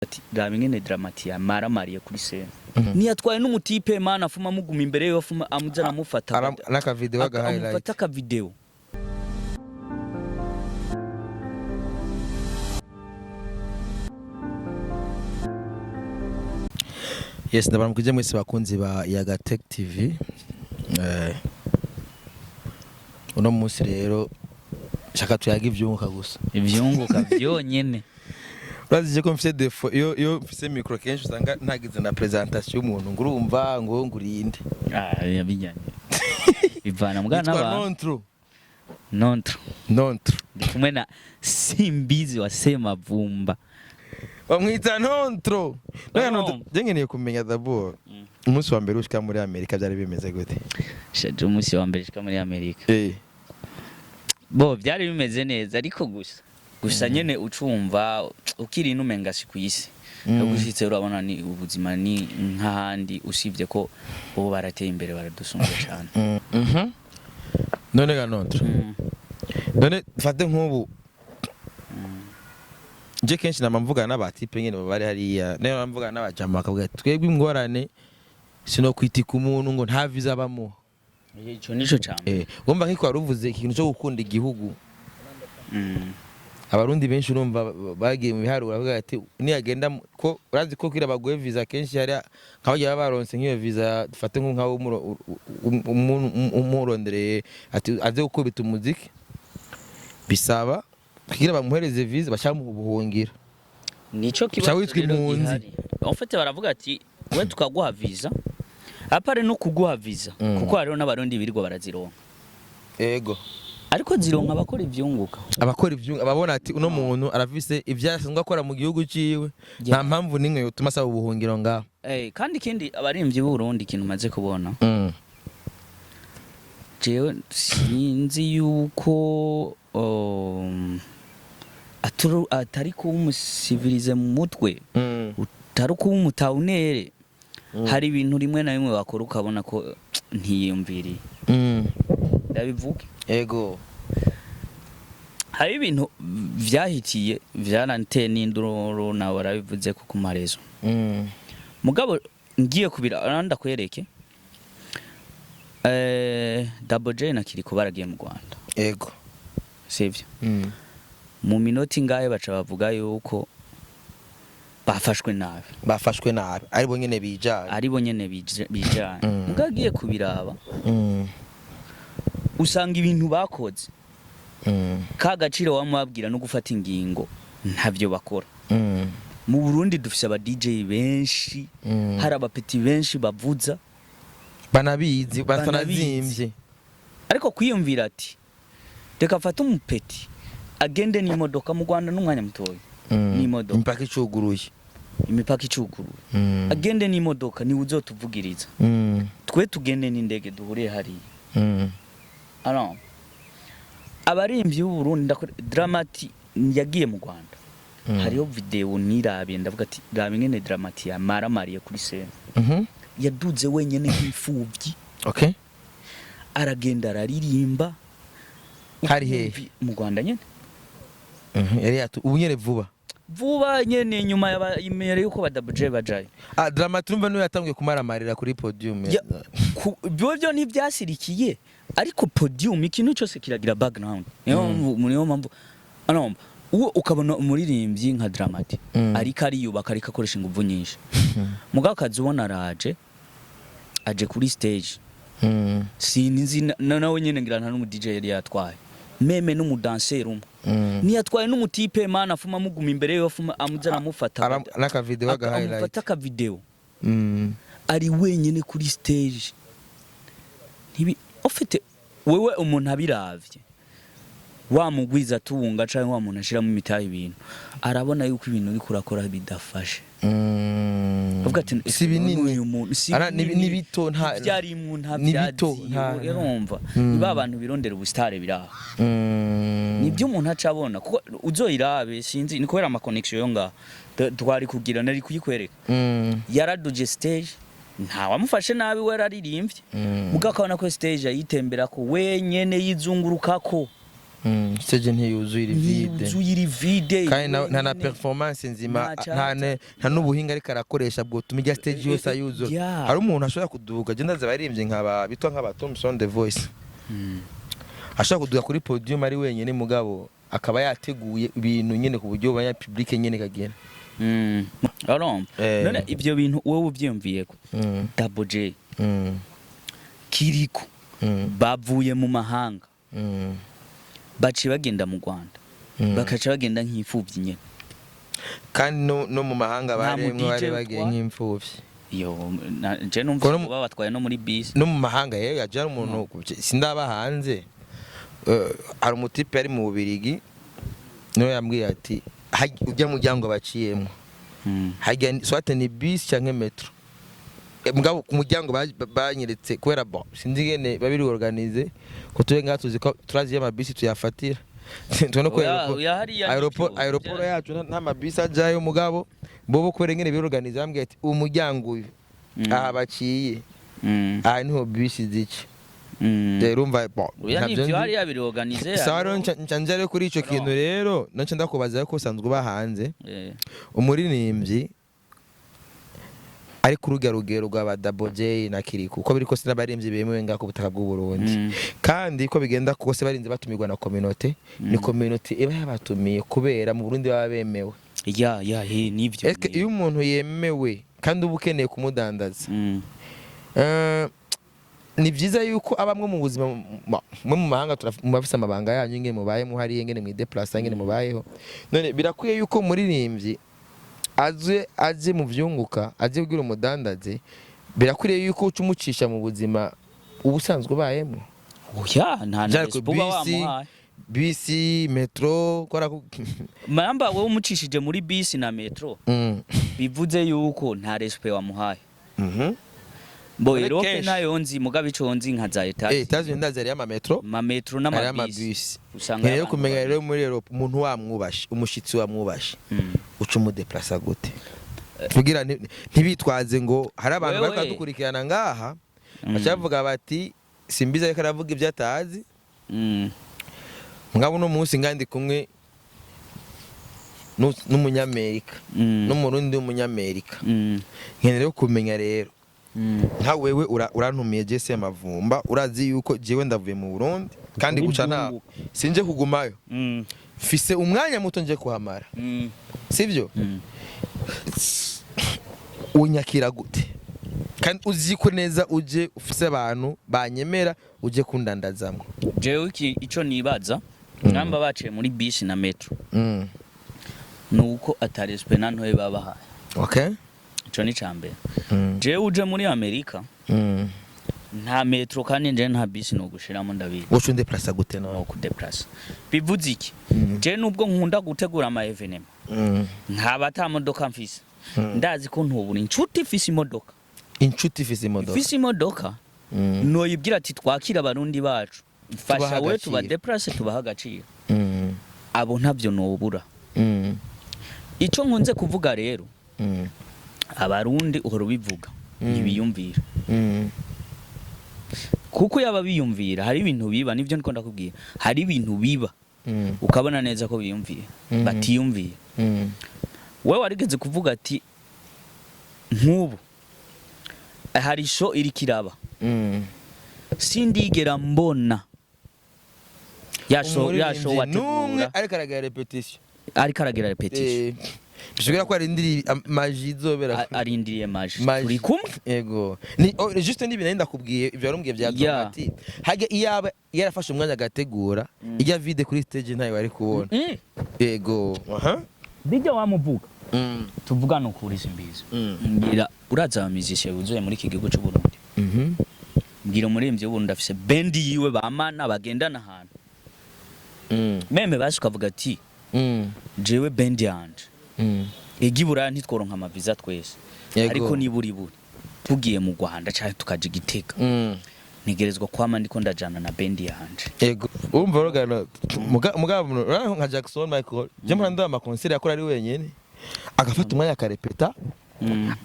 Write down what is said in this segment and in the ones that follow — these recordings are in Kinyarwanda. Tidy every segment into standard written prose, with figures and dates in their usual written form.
ati ramingene dramati amaramariye kuri scene niyatwaye n'umutipe mana afuma muguma imbere yo afuma amuzana amufata naka video aga highlight amufata ka video. Yes, ndabaramukije mwese bakunzi ba Yagatech TV. Uno munsi rero shaka tuyaga ivyunguka gusa. Ivyunguka byonyene. Urazi ko mfite defo yo mfite micro kenshi usanga ntagize na presentation y'umuntu ngurumva ngo ngurinde. Yabijyanye. Bivana mugana ba. Nontron. Ndi kumwe na Simbizi wa Semavumba. Bamwita Nontron. Ngeneye kumenya d'abord. Umunsi wa mbere ushika muri Amerika byari bimeze gute? Shaje umunsi wa mbere ushika muri Amerika. Bo byari bimeze neza ariko gusa nyene ucumva ukiri numenga si kuyisi. Gushitse urabona ni ubuzima ni nkahandi usivye ko bo barateye imbere baradusumba cyane. None ga Nontron. None fate nk'ubu je kenshi namamvuga n'abatipe nyene bari hariya nayo namvuga n'abajama bakavuga twebwe ingorane sino kwitika umuntu ngo nta visa bamo. Ico nico cyane. Wumva nkiko waruvuze ikintu cyo gukunda igihugu. Abarundi benshi urumva bagiye mu biharura bavuga ati niyagenda ko urazi ko kwira bagoye visa kenshi hari nk'abajya baronse nk'iyo visa dufate nk'aho umurondereye ati aze gukubita umuziki bisaba kugira bamuhereze visa bashamu ubuhungira. Nico kibazo gihari. En fait baravuga ati we tukaguha visa apare no kuguha visa kuko hariho n'abarundi birirwa barazironka. Ego. Ariko zironka abakora ivyunguka. Abakora ivyunguka ababona ati uno muntu arafise ivyasanzwe akora mu gihugu ciwe nta mpamvu nimwe yotuma asaba ubuhungiro ngaho. Kandi kindi abarimvyi b'u Burundi kintu maze kubona. Jewe sinzi yuko atari ko umusivilize mu mutwe utari ko umutaunere hari ibintu rimwe na bimwe bakora ukabona ko ntiyumviriye. Ndabivuga. Ego. Hari ibintu vyahitiye vyarante n'induro na barabivuze ko kumarezo. Mugabo ngiye kubira ndakwereke. Double J na Kiriko baragiye mu Rwanda. Ego. Sivyo. Mu minoti ngaye baca bavuga yuko bafashwe nabi aribo nyene bijana mugagiye kubiraba usanga ibintu bakoze ka gaciro wamubabwira no gufata ingingo ntavyo bakora. Mu Burundi dufise aba DJ benshi hari abapeti benshi bavuza banabizi batanazimvye ariko kwiyumvira ati reka fata umupeti agende n'imodoka mu Rwanda n'umwanya mutoyi n'imodoka imipaka icuguruye agende n'imodoka ni uzotuvugiriza twe tugende n'indege duhuriye hariya. Alors abarimvyi b'u Burundi Dramati yagiye mu Rwanda hariho video nirabiye ndavuga ati ramingene Dramati yamaramariye kuri scene yaduze wenyene nk'imfuvyi. Okay. Aragenda araririmba hari he mu Rwanda nyene. Yari ubunyere vuba nyene nyuma y'imere yuko badabuje bajaye. Dramati numva no yatangiye kumaramarira kuri podium. Byo ntibyasirikiye ariko podium ikintu cyose kiragira background. Niyo mpamvu anomba uwo ukabona umuririmbyi nka Dramati ariko ariyubaka ariko akoresha inguvu nyinshi. Mugabo kazubona aje kuri stage. Sinzi nawe nyene ngira nta n'umu DJ yari yatwaye. Meme n'umudanser umwe. Niyatwaye n'umutipe mana afuma muguma imbere yo afuma amuzana amufata naka video aga highlight. Amufata ka video. Ari wenyene kuri stage. Ntibi ofite wewe umuntu abiravye. Wa mugwiza tunga canke wa muntu ashira mu mitahe ibintu. Arabona yuko ibintu uri kurakora bidafashe. Avuga ati si binini uyu muntu si nibito nta byari mu nta byatsi urumva niba abantu birondera ubustare biraho. Nibyo umuntu acabona kuko uzoyirabe sinzi ni kubera ama connection yo nga twari kugira nari kuyikwereka. Yaraduje stage nta wamufashe nabi weraririmbye mugakabona ko stage ayitembera ko wenyene yizungurukako stage ntiyuzuye iri vide kandi nta performance nzima nta n'ubuhinga ariko arakoresha bwo tumijya stage yose ayuzura. Hari umuntu ashobora kuduga je ndaza baririmbye nk'aba bitwa nk'aba Thompson the voice ashaka kuduga kuri podium ari wenyine mugabo akaba yateguye ibintu nyene ku buryo banya public nyene kagera. None ibyo bintu wowe uvyumviye ko Double J kiriko bavuye mu mahanga baci bagenda mu Rwanda bakaca bagenda nk'imfuvyi nyene kandi no mu mahanga baremwe bari bagiye nk'imfuvyi. Yo je numva batwaye no muri bus no mu mahanga yaje umuntu sindaba hanze. Hari umutipe ari mu Bubirigi no yambwiye ati ujya mu ryango baciyemo hajya swate ni bus cyangwa metro mugabo ku muryango banyeretse kubera bo sinzi ngene babiri organize ko tuye ngatuzi ko turazi ya mabisi tuyafatira tubona ko aeroport yacu nta mabisi ajayo mugabo bobo kubera ngene biorganize bambwiye ati umuryango uyu aha baciye aha niho bisi zici urumva nabyo hari yabiri organize saro ncanjare kuri ico kintu rero naco ndakubaza ko usanzwe bahanze umuririmbyi ari ku rugero rwa Double J na Kiriko uko biri kose n'abaririmbyi bemewe ngako butaka bw'u Burundi kandi ko bigenda kose barinze batumirwa na community ni community iba yabatumiye kubera mu Burundi baba bemewe nivyo iyo umuntu yemewe kandi ubukeneye kumudandaza ni byiza yuko abamwe mu buzima mu mahanga turafise amabanga yanyu ngene mubaye muhari ngene mwideplace ngene mubayeho none birakwiye yuko muririmbyi aje mu vyunguka aje kugira umudandaze birakwiye yuko ucumucisha mu buzima ubusanzwe bayemo. Nta respuba wamuhaye bisi metro kora mamba wowe umucishije muri bisi na metro bivuze yuko nta respuba wamuhaye. Bo Europe nayo nzi mugabe ico nzi nka za etaje ndaza ari ama metro n'amabisi usanga rero kumenya rero muri Europe umuntu wamwubashe umushitsi wamwubashe uca umudeplace gute kugira ntibitwaze ngo hari abantu bari kwadukurikirana ngaha bacavuga bati simbiza reka aravuga ibyo atazi ngabo no munsi ngandi kumwe n'umunyamerika n'umurundi w'umunyamerika nkeneye kumenya rero nta wewe urantumiye je Semavumba urazi yuko jewe ndavuye mu Burundi kandi guca na sinje kugumayo fise umwanya muto nje kuhamara sivyo unyakira gute kandi uziko neza uje ufise abantu banyemera uje kundandazamwe jewe ico nibaza ngamba baciye muri bus na metro nuko atarespe nantoye babahaye ico ni cambere jewe uje muri Amerika nta metro kandi nje nta bisi no gushiramo ndabizi ucu ndeplace gute no kudeplace bivuze iki je nubwo nkunda gutegura ama evenement nkaba atamodoka mfise ndazi ko ntubura inshuti ifise imodoka ifise imodoka no yibwira ati twakira abarundi bacu mfasha we tuba deplace tubaha agaciro abo ntabyo nobura ico nkunze kuvuga rero abarundi uhora bivuga ntibiyumvira kuko yaba biyumvira hari ibintu biba nivyo ndiko ndakubwira hari ibintu biba ukabona neza ko biyumvira batiyumvira wewe warigeze kuvuga ati nkubu hari show iri kiraba sindigera mbona ya show wategura ariko aragira repetition bishobora ko arindiriye maji izobera arindiriye maji turi kumwe yego ni juste nibi nenda kubwiye ivyo yarumbwiye bya Tomati hage iyaba yarafashe umwanya agategura ijya vide kuri stage ntayo wari kubona yego bijya wamuvuga tuvugana ukuri simbizi ngira uraza musicien uzuye muri kigigo cy'u Burundi ngira umuririmbyi w'Uburundi afise band yiwe bamana bagendana ahantu meme basukavuga ati jewe band yanje igibura ntitworonka amaviza twese ariko niburi tugiye mu Rwanda cyane tukaje Gitega ntegerezwa kwama ndiko ndajana na band yanje yego urumva rogana mugabo nka Jackson Michael je mpanda ama concert yakora ari wenyene agafata umwanya akarepeta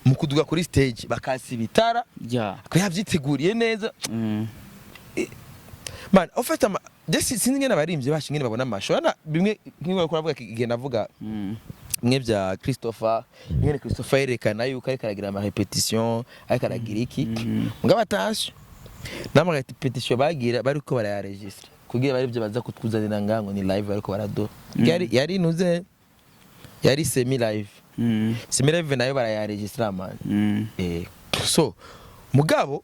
mu kuduga kuri stage bakasibitara ko yavyiteguriye neza man ofata Desi sinzi ngene abarimvye bashi ngene babona amasho ana bimwe nk'iwe ko avuga igenda avuga mwe bya Christopher ngene Christopher yerekana yuko ari karagira ama repetition ari karagira iki mugabo atasho namwe repetition bagira bari ko barayaregistra kugira bari byo baza kutuzanira ngango ni live ariko barado yari nuze yari semi live semi live nayo barayaregistra man so mugabo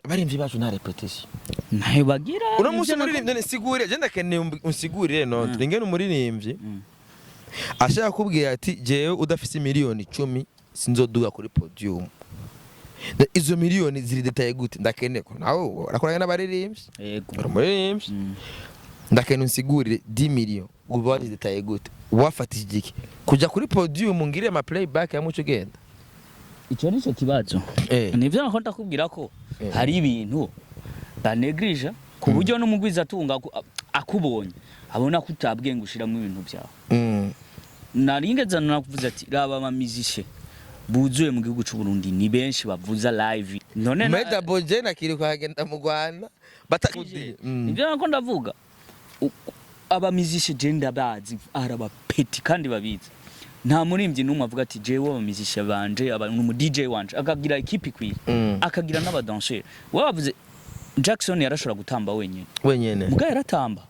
barimvye bacu nta repetition nayo bagira uno musi muri none sigure je ndakeneye unsigurire none ngene umuririmbye ashaka kubwira ati jewe udafise miliyoni 10 sinzoduga kuri podium izo miliyoni ziri detaye gute ndakeneye ko nawe urakorana n'abaririmbye yego umuririmbye ndakeneye unsigurire 10 miliyoni uba ari detaye gute wafatije iki kuja kuri podium ngire ama playback ya muco genda icyo nico kibazo nivyo nako ndakubwira ko hari ibintu banegrija ku buryo n'umugwiza atunga akubonye abona ko utabwenge ushiramo ibintu byawe naringeza nakuvuza ati raba amamizishe buzuye mu gihugu cy'u Burundi ni benshi bavuza live none Meda Boje nakiri kwagenda mu Rwanda batakudi nivyo nako ndavuga abamizishe genda bazi araba peti kandi babizi nta murimbyi numwe avuga ati jewe abamizishe banje mu DJ wanje akagira equipe kwi akagira n'abadanseur wavuze Jackson yarashobora gutamba wenyene muga yaratamba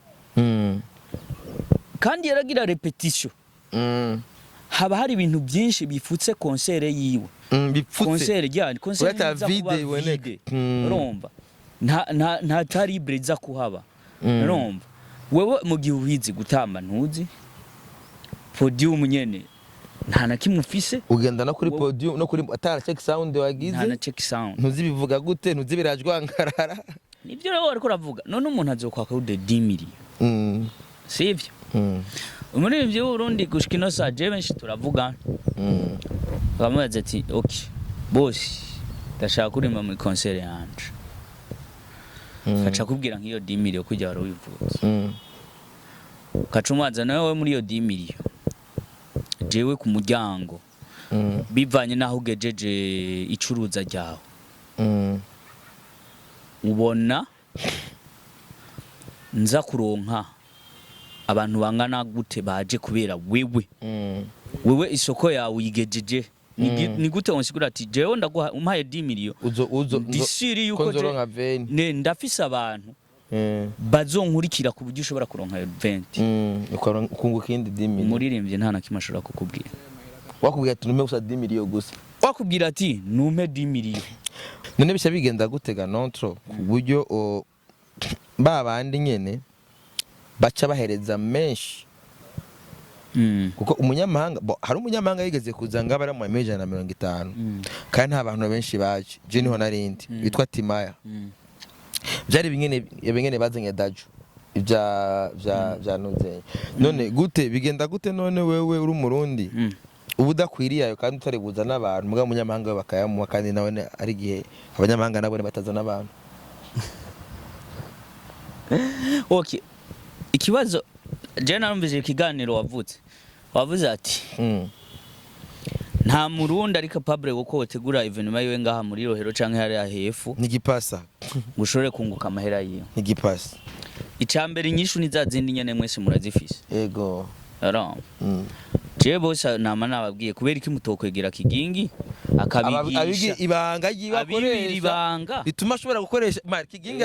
kandi yaragira repetition haba hari ibintu byinshi bifutse concert yiwe concert yani concert video weneke urumva nta tari breza kuhaba urumva wewe mu gihe uhizi gutamba ntuzi podium nyene nta na kimwe ufise ugenda no kuri podium no kuri atara check sound wagize nta na check sound ntuzi bivuga gute ntuzi birajwangarara nibyo rero ariko ravuga none umuntu azokwaka ude 10 million sivyo umuririmbyi w'Urundi gushika ino saa je benshi turavuga bamubaza ati okay boss ndashaka kurimba muri concert yanje kaca kubwira nk'iyo 10 million kujya warawivuze kacumaza nawe muri iyo 10 million jewe ku muryango bivanye naho ugejeje icuruza ryawe ubona nza kuronka abantu bangana gute baje kubera wewe isoko yawe uyigejeje ni gute onsigura ati jewe ndaguha umpaye 10 million uzo ndisiri yuko ne ndafise abantu bazonkurikira ku buryo ushobora kuronka 20 ukunguka indi 10 million umuririmbye nta na kimwe ashobora kukubwira wakubwira ati nume gusa 10 million gusa wakubwira ati nume 10 million none bisha bigenda gutega nontro ku buryo babandi nyene baca bahereza menshi kuko umunyamahanga hari umunyamahanga yigeze kuza ngaba ari mu 150 kandi nta bantu benshi baje je niho narindi bitwa Timaya byari bingene bazanye daju bya nonze none gute bigenda gute none wewe uri umurundi ubudakwiriye ayo kandi utari buza n'abantu muga munyamahanga bakayamuha kandi nawe ari gihe abanyamahanga nabo batazana abantu okay ikibazo je narumvise ikiganiro wavuze ati nta murundi ari capable uko wotegura evenement yiwe ngaha muri rohero canke hari ahefu nigipasa gushore kunguka amahera yiwe nigipasa icambere inyishu nizazindi nyene mwese murazifise yego ara je bose nama nababwiye kubera iki mutokwegera kigingi akabigisha ibanga yibakoresha bituma ashobora gukoresha kigingi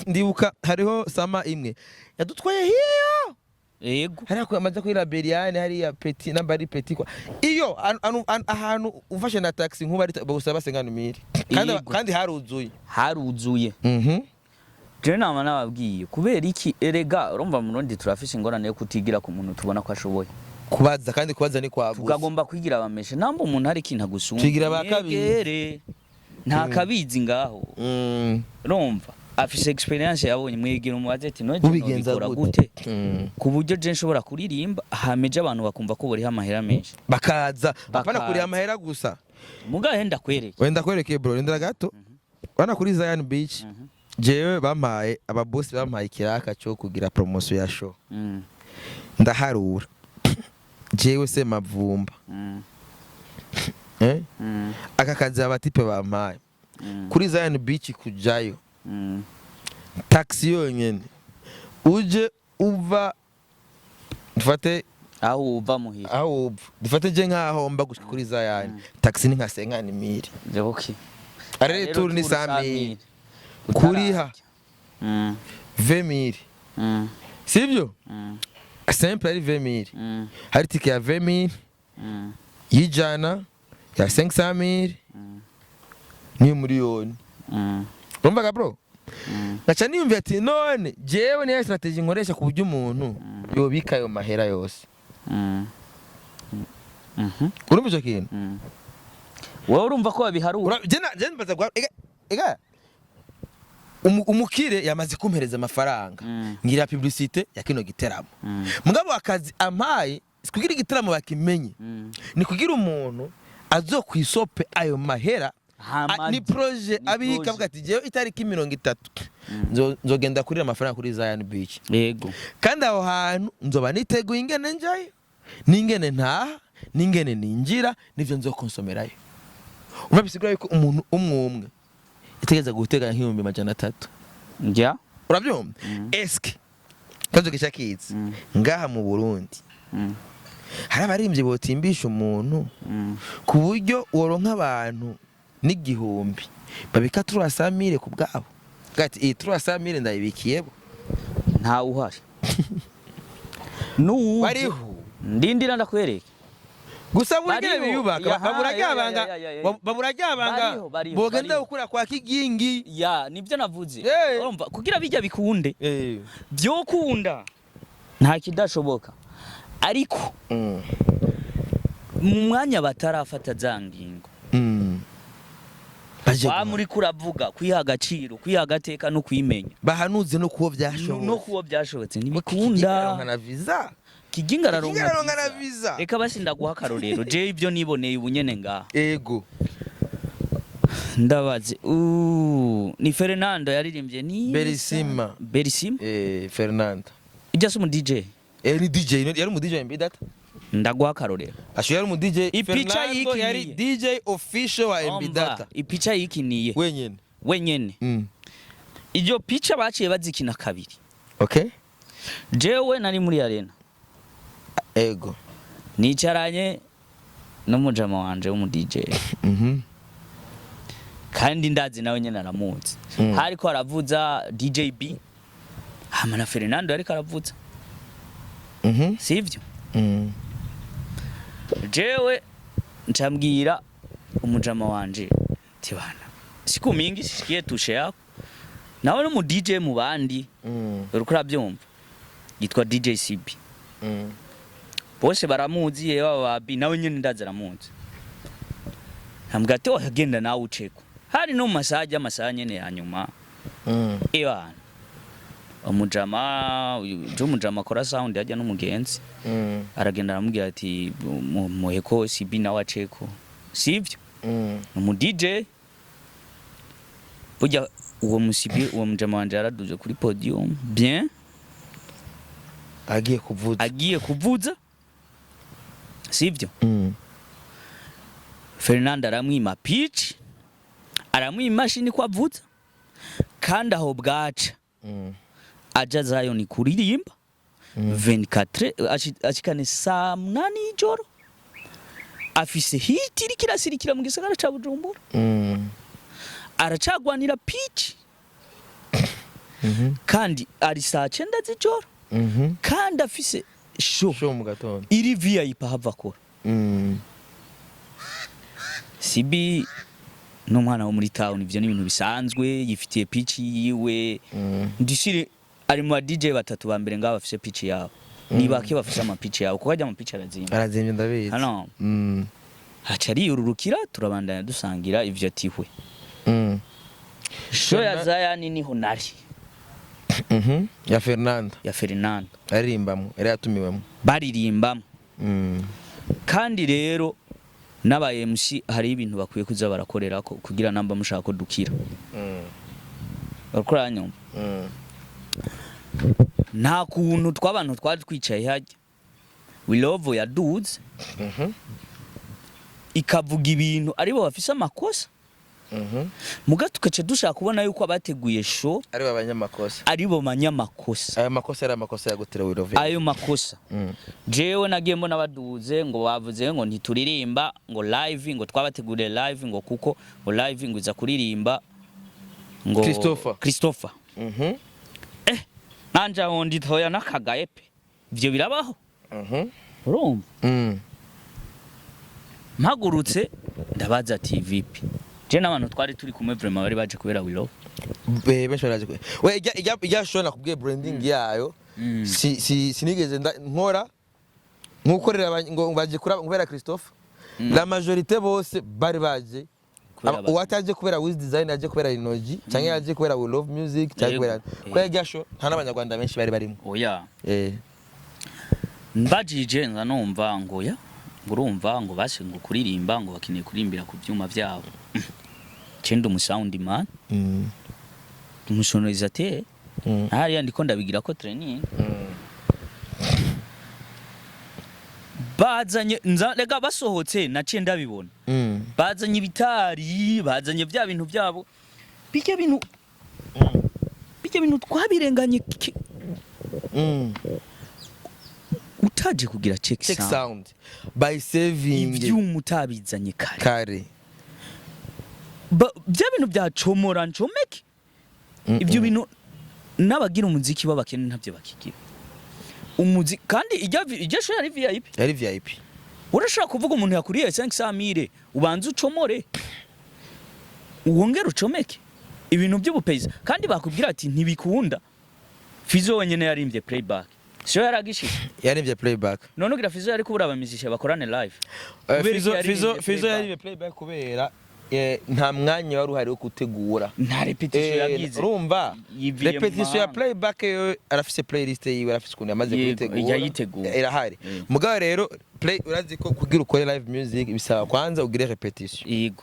ndibuka hariho sama imwe yadutwaye hiyo yego hari amaze kuri Laberiane hari ya petit namba ari petit kwa iyo ahantu ufashe na taxi nkuba ari bagusaba 50,000 kandi haruzuye je nama nababwiye kubera iki erega urumva murundi turafise ingorane yo kutigira ku muntu tubona ko ashoboye kubaza kandi kubaza ni kwagusa tugagomba kwigira abameshe namba umuntu hari kintu agusumba twigira bakabiri nta kabizi ngaho urumva afise experience yabonye mwigira umubaze ati noje ubikora gute ku buryo je nshobora kuririmba hameje abantu bakumva ko buri hamahera menshi bakaza bapana kuri amahera gusa mugahe ndakwereke wenda kwereke bro ndira gato bana kuri Zion Beach jewe bampaye ababoss bampaye kiraka cyo kugira promotion ya show ndaharura jewe Semavumba aka kazi abatipe bampaye kuri Zion Beach kujayo taxi yonyene uje uva dufate aho uva muhira aho uva dufate je nkaho mba gushika kuri Zayani taxi ni nka 50,000 okay arere tour ni 100,000 kuriha 20,000 sivyo simple ari 20,000 hari tike ya 20,000 yijana ya 500,000 ni miliyoni urumva bro gacha niyumva ati none jewe ni strategy nkoresha ku buryo umuntu yobika ayo mahera yose urumva cyo kintu wowe urumva ko babiharura je mbaza gwa ega umukire yamaze kumpereza amafaranga ngira publicité ya kino giteramo mugabo akazi ampaye sikugira igiteramo bakimenye ni kugira umuntu azokwisope ayo mahera ni projet abika avuga ati jewe itariki 30 nzogenda kurira amafaranga kuri Zion Beach yego kandi aho hantu nzoba niteguye ingene njayo ningene ntaha ningene ninjira nivyo nzokonsomerayo urabisigura yuko umuntu umwe itegeza guteganya nk'ibihumbi 300 njya urabyumva eske kazo gishakitse ngaha mu Burundi hari abarimbye botimbisha umuntu ku buryo woronka abantu n'igihumbi babika 300,000 ku bwabo gati 300,000 ndayibikiyebo nta uhari n'ubu bariho ndindira ndakwereka gusa burigere biyubaka baburajyabanga bogenda gukura kwa kigingi ya nibyo navuze urumva kugira bijya bikunde byo kunda nta kidashoboka ariko mu mwanya batarafata zangingo ba muri kuravuga kwiha agaciro kwiha agateka no kwimenya bahanuze no kuwo byashobotse ntibikunda na visa kiginga raronka na visa reka basinda guha karorero je ibyo niboneye ubunyene ngaha ego ndabaze ni Fernando yaririmbye ni Berisima Fernando ijya se mu DJ ni DJ yari mu DJ mbidata ndaguha karorero asho yari mu DJ Fernando yari DJ official wa mbidata ipicha yikiniye wenyene iyo picha baciye bazikina kabiri okay jewe nari muri arena ego nicaranye n'umujama wanje wo mu DJ kandi ndazi nawe nyene aramuzi hariko aravuza DJ B hama na Fernando ariko aravuza sivyo jewe ncambwira umujama wanje tibana sikumingi sikiye tushe yako nawe no mu DJ mu bandi uriko urabyumva yitwa DJ CB bose baramuzi yewe babi nawe nyene ndaza aramuzi hambwa ati agenda nawe uceko hari no masaha nyene ya nyuma ebana umujama akora sound yajya n'umugenzi aragenda aramubwira ati muheko CB nawe aceko sivyo mu DJ burya uwo musibi uwo mujama wanje yaraduje kuri podium bien agiye kuvuza sivyo Fernando aramwima pitch aramwima mashini kwa vuza kandi aho bwaca aja zayo ni kuririmba 24 ashikane saa 8 ijoro afise hit irikirasirikira mu gisagara ca Bujumbura aracagwanira pitch kandi ari saa 9 z'ijoro kandi afise show mu gatondo iri VIP hava kora CB n'umwana wo muri town ivyo ni ibintu bisanzwe yifitiye pitch yiwe ndishire ari mu DJ batatu ba mbere ngaba bafise pitch yabo nibake bafise ama pitch yabo kuko ajya mu pitch arazimye ndabizi hano hacari ururukira turabandanya dusangira ivyo tihwe show ya Zayani niho nari ya Fernando aririmbamo yari yatumiwemo baririmbamo kandi rero n'aba MC hari ibintu bakwiye kuza barakorera ko kugira namba mushaka ko dukira bakora nyuma nta kuntu twabantu twari twicaye hajya we love ya dudes ikavuga ibintu aribo bafise amakosa muga tukace dushaka kubona yuko abateguye show ari abanyamakosa aribo manyamakosa ayo makosa ari amakosa ya gutera wirove ayo makosa jewe nagiye mbona baduze ngo bavuze ngo ntituririmba ngo live ngo twabateguriye live ngo kuko ngo live ngo iza kuririmba ngo Christopher nanja hondi toya nakagaye pe ivyo birabaho urumva mpagurutse ndabaza TV pe je n'abantu twari turi kumwe vraiment bari baje kubera wirove benshi baraje we ijya show nakubwiye branding yayo sinigeze nkora nkukorera ngo baje kubera Christopher la majorité bose bari baje uwataje kubera wiz design aje kubera inoji cyangwa yaje kubera we love music cyangwa kubera ijya show nta n'abanyarwanda benshi bari barimo oya mbajije nza numva ngo ya ngurumva ngo bashe ngo kuririmba ngo bakeneye kurimbira ku byuma byabo cyenda umusound man umusonorizateur hari yandiko ndabigira ko training bazanye nza rega basohotse naciye ndabibona bazanye ibitari bazanye bya bintu byabo bijye bintu twabirenganye utaje kugira check sound by saving ibyuma utabizanye kare bya bintu byacomora ncomeke ibyo bintu nabagira umuziki babakene ntabyo bakigira umuziki kandi ijya show yari VIP urashaka kuvuga umuntu yakuriye 500,000 ubanza ucomore uwongera ucomeke ibintu by'ubupeiza kandi bakubwira ati ntibikunda Fizo wenyene yarimbye playback sho yaragishije yarimbye playback none ugira Fizo yari kubura abamizisha bakorane live Fizo yarimbye playback kubera nta mwanya wari uhari wo gutegura nta repetition yagize urumva repetition ya playback arafise playlist yiwe arafise kuntu yamaze kuyitegura irahari mugabo rero urazi ko kugira ukore live music bisaba kwanza ugire repetition yego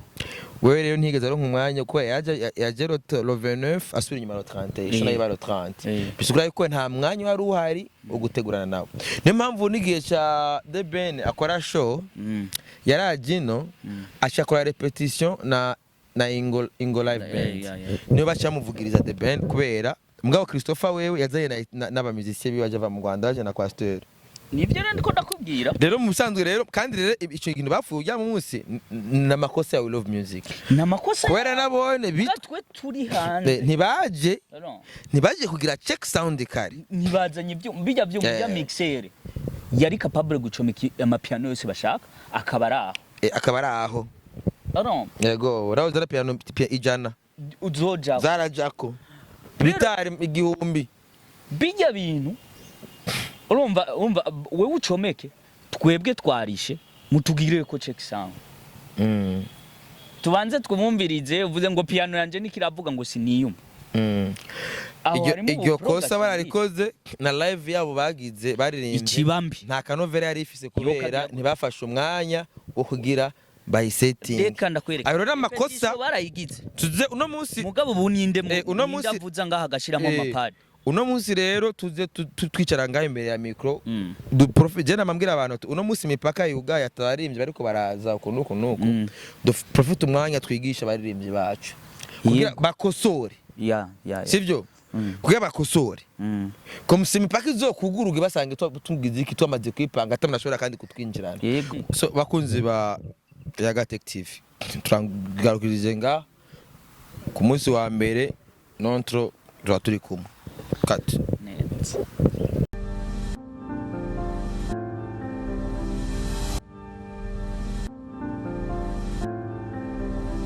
wewe rero ntigeze ari umwanya kuko yaje le 29 asubira inyuma le 30 ishona yiba le 30 bisugura yuko nta mwanya wari uhari wo gutegurana nawe niyo mpamvu nigiye cha The Ben akora show yarajino ashakora repetition na ingo live band niyo bacamuvugiriza The Ben kubera mugabo Christopher wewe yazaye n'abamizisiye bibaje va mu Rwanda baje na Pasteur nivyo ndiko ndakubwira rero musanzwe rero kandi rero ico kintu bafuye mu munsi na makosa ya we love music na makosa kwera nabone bitwe turi hanze ntibaje kugira check sound kare nibazanye bijya bya mixer yari capable gucomeka amapiano yose bashaka akabara aho non yego uraho piano ijana uzoja zarajako bitari igihumbi bijya bintu urumva wewe ucomeke twebwe twarishe mutugirire ko check sound tubanze twumvirize uvuze ngo piano yanje nikiravuga ngo siniyuma iryo kosa bararikoze na live yabo bagize baririmbye ikibambi nta kanovera yari ifise kubera ntibafashe umwanya wo kugira by setting reka ndakwereka ayo amakosa barayigize tuze uno munsi mugabo buninde ndavuza ngaha gashiramo amapad uno munsi rero tuze twicara ngaho imbere ya micro je namambwira abantu uno munsi imipaka yuga yataririmbye bariko baraza ukuntu profite umwanya twigisha baririmbye bacu kugira bakosore sivyo kugira bakosore comme si imipaka izokuguruge basange tugize iki twamaze kwipanga atamashobora kandi kutwinjirana so bakunzi ba Yaga Detective turangarukirize nga ku munsi wa mbere nontro turi kumwe cut